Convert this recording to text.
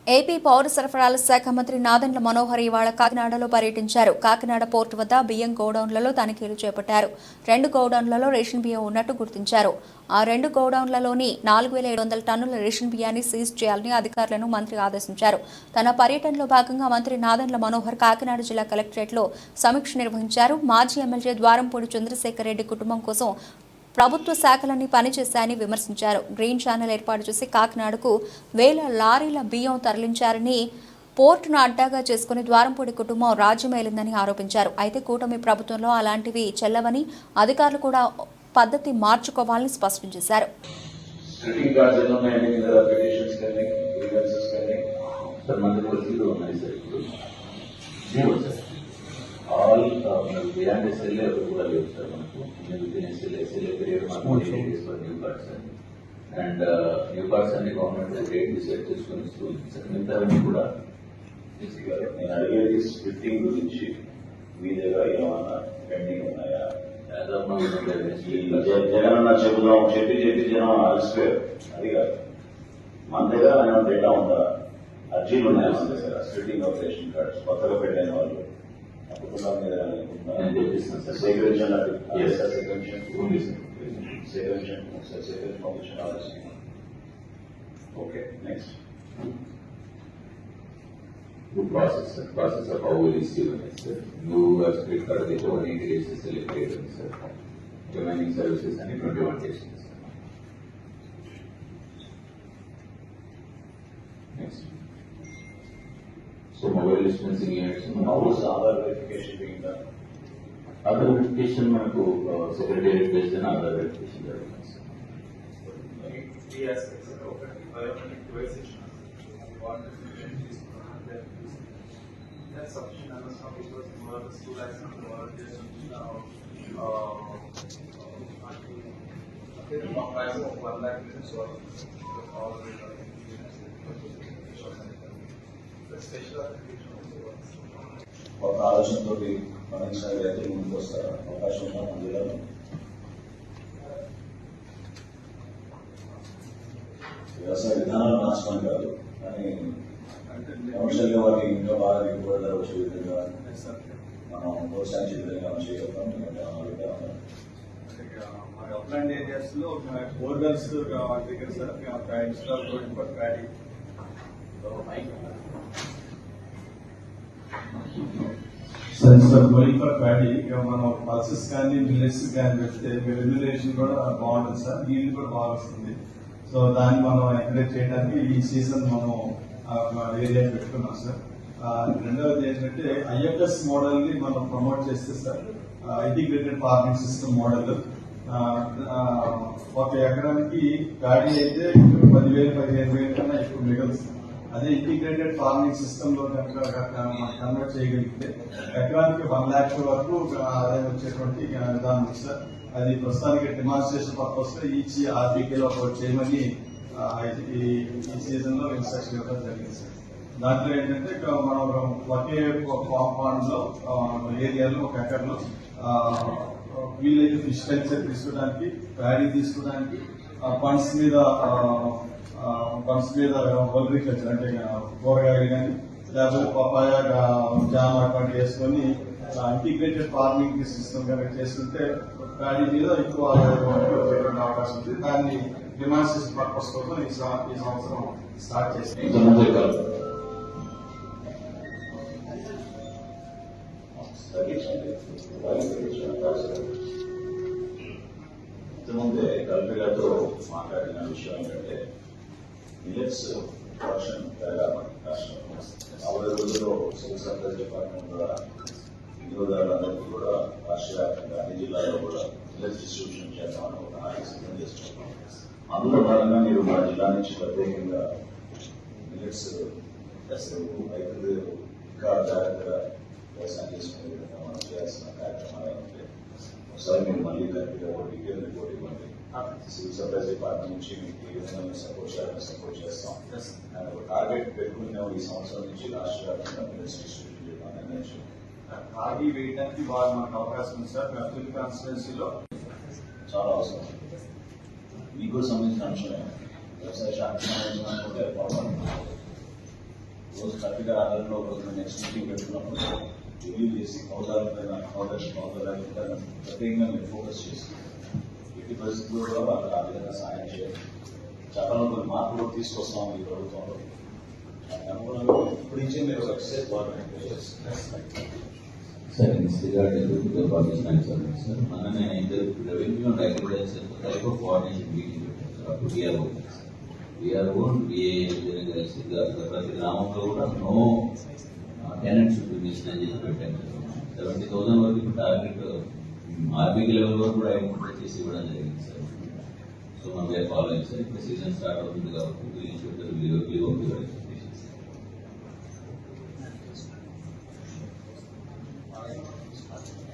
AP పౌర సరఫరాల శాఖ మంత్రి నాదెండ్ల మనోహర్ ఇవాళ కాకినాడలో పర్యటించారు. కాకినాడ పోర్టు వద్ద బియ్యం గోడౌన్లలో తనిఖీలు చేపట్టారు. 2 గోడౌన్లలో రేషన్ బియ్యం ఉన్నట్టు గుర్తించారు. ఆ 2 గోడౌన్లలోని 4700 టన్నుల రేషన్ బియ్యాన్ని సీజ్ చేయాలని అధికారులను మంత్రి ఆదేశించారు. తన పర్యటనలో భాగంగా మంత్రి నాదెండ్ల మనోహర్ కాకినాడ జిల్లా కలెక్టరేట్లో సమీక్ష నిర్వహించారు. మాజీ ఎమ్మెల్యే ద్వారంపూడి చంద్రశేఖర్ రెడ్డి కుటుంబం కోసం ప్రభుత్వ శాఖలన్నీ పనిచేశాయని విమర్శించారు. గ్రీన్ ఛానల్ ఏర్పాటు చేసి కాకినాడకు 1000 లారీల బియ్యం తరలించారని, పోర్టును అడ్డాగా చేసుకుని ద్వారంపూడి కుటుంబం రాజ్యమేలిందని ఆరోపించారు. అయితే కూటమి ప్రభుత్వంలో అలాంటివి చెల్లవని, అధికారులు కూడా పద్ధతి మార్చుకోవాలని స్పష్టం చేశారు. ఆల్ బియాండ్ ఎస్ఎల్ఏ కూడా లేవు సార్. మనకు విత్ ఎస్ఎల్ఏ పీరియడ్ మనకు new cards and new cards అన్ని గవర్నమెంట్ రేట్ డిసైడ్ చేసుకుని ఇస్తుంది సార్. మిగతావన్నీ కూడా నేను అడిగేది స్ప్లిట్టింగ్ గురించి మీ దగ్గర ఏమన్నా పెండింగ్ ఉన్నాయా? జగన్ చెబుదాం చెప్పి జనం అలసిపోయారు. అది కాదు, మన దగ్గర ఏమైనా డేటా ఉందా? అర్జీలు ఉన్నాయా మన దగ్గర? స్ప్లిట్టింగ్ ఆఫ్ రేషన్ కార్డ్స్ కొత్తగా పెట్టిన వాళ్ళు కుటుంబాల మీద సేకరించిన ఆలోచన. Okay, next process of how will is given is sir. New split card is 180 days is selected sir. Remaining services and 21 days. Next. So mobile dispensing units. How is Aadhaar verification being done? Aadhaar verification మనకు secretariat based on Aadhaar verification జరుగుతుంది sir. ఈ aspects ఒకటి biometric device ఇచ్చిన that's sufficient as of now because more than 2 lakhs of volunteers price of 1 lakh is all the special ఒక ఆలోచనతో మనకి రైతులు ముందుకు వస్తారు. అవకాశం ఉందా మన జిల్లాలో? వ్యవసాయ విధానాలు నాశనం కాదు, కానీ కమర్షియల్ గా వాటికి ఇంకా బాగా ఎక్కువ ధర వచ్చే విధంగా మనం ప్రోత్సహించే విధంగా చేయగలుగుతాం. మన అప్లాండ్ ఏరియాస్ లో బోర్డర్స్ దగ్గర sir install road for paddy sir going for paddy మనం పల్సెస్ కానీ మిల్లెట్స్ కానీ పెడితే రెమ్యునరేషన్ కూడా బాగుంటుంది సార్. ఈల్డ్ కూడా బాగా వస్తుంది. సో దాన్ని మనం ఎంకరేజ్ చేయడానికి ఈ సీజన్ మనం ఏరియా పెట్టుకున్నాం సార్. రెండవది ఏంటంటే ఐఎఫ్ఎస్ మోడల్ ని మనం ప్రమోట్ చేస్తే sir, integrated farming system model. ఒక ఎకరానికి గాడి అయితే 10,000-15,000 కన్నా ఎక్కువ మిగులుతుంది. అదే ఇంటిగ్రేటెడ్ ఫార్మింగ్ సిస్టమ్ లో కనుక కన్వర్ట్ చేయగలిగితే ఎకరానికి 1 lakh వరకు ఆదాయం వచ్చేటువంటి విధానం సార్. అది ప్రస్తుతానికి డెమాన్స్ట్రేషన్ పర్పస్ లో ఈచ్ ఆర్బీకేలో ఒకటి చేయమని ఈ సీజన్ లో ఇన్స్ట్రక్షన్ ఇవ్వడం జరిగింది సార్. దాంట్లో ఏంటంటే మనం ఒకే కాంపౌండ్ లో ఏరియాలో ఒక ఎకర్లో వీలైతే ఫిష్ కల్చర్ తీసుకోవడానికి, ప్యాడీ తీసుకోవడానికి, ఫండ్స్ మీద అగ్రికల్చర్ అంటే కూరగాయలు కానీ లేకపోతే పపాయ, జామ అటువంటి వేసుకొని ఇంటిగ్రేటెడ్ ఫార్మింగ్ సిస్టమ్ కనుక చేసుకుంటే ప్యాడీ మీద ఎక్కువ ఆదాయం అవకాశం ఉంది. దాన్ని డెమాన్స్ట్రేషన్ పర్పస్ కోసం ఈ సంవత్సరం స్టార్ట్ చేస్తాం. ఇంతకుముందే కలెక్టర్ గారితో మాట్లాడిన విషయం ఏంటంటే మిల్లెట్స్ ప్రొడక్షన్ పెరగాలి రాష్ట్రంలో. 40 రోజుల్లో సివిల్ సప్లైస్ డిపార్ట్మెంట్ ద్వారా వినియోగదారులందరికీ కూడా రాష్ట్ర వ్యాప్తంగా అన్ని జిల్లాల్లో కూడా మిల్లెట్స్ డిస్ట్రిబ్యూషన్ చేద్దామని ఒక నాయకు సిద్ధం చేసుకుంటాం. అందులో భాగంగా మీరు మా జిల్లా నుంచి ప్రత్యేకంగా మిల్లెట్స్ రైతులు ఇంకా జాగ్రత్తగా వ్యవసాయం చేసుకునే విధంగా మనం చేయాల్సిన కార్యక్రమాలు ఉంటే ఒకసారి మీరు మళ్ళీ కరెక్ట్గా డీటెయిల్ రిపోర్ట్ ఇవ్వండి. సివిల్ సప్లైస్ డిపార్ట్మెంట్ నుంచి మీకు ఏ విధంగా సపోర్ట్ చేయాలని సపోర్ట్ చేస్తాం. అండ్ ఒక టార్గెట్ పెట్టుకునే ఈ సంవత్సరం నుంచి రాష్ట్ర వ్యాప్తంగా మిల్లెట్స్ డిస్ట్రిబ్యూషన్ చేయాలని నిర్ణయించాం. రాగి వేయడానికి బాగా మనకు అవకాశం ఉంది సార్. అబ్దుల్ కాన్స్టిట్యున్సీలో చాలా అవసరం. మీకు సంబంధించిన అంశమే వ్యవసాయ శాఖ సంబంధించిన సపోజ్ కరెక్ట్ గా ఆధారంలో నెక్స్ట్ మీటింగ్ పెట్టుకున్నప్పుడు రివ్యూ చేసి అవసరాల పైన ప్రత్యేకంగా మీరు ఫోకస్ చేసి ఎట్టి పరిస్థితుల్లో కూడా వాళ్ళకి ఆ విధంగా సహాయం చేయాలి. చట్టంలో కొన్ని మార్పులు కూడా తీసుకొస్తాం ఈ ప్రభుత్వంలో. అనుగుణంగా ఇప్పుడు ఇచ్చే మీరు ఒక excise Sir, in this regard, I will be the sir. Manane, the revenue and agriculture type of coordination meeting up to VRO. VRO, the no tenant should be missed and 70,000 working target RBK level work would have purchased sir. So, we are following, sir. If the season start out in the government, we ensure that we will be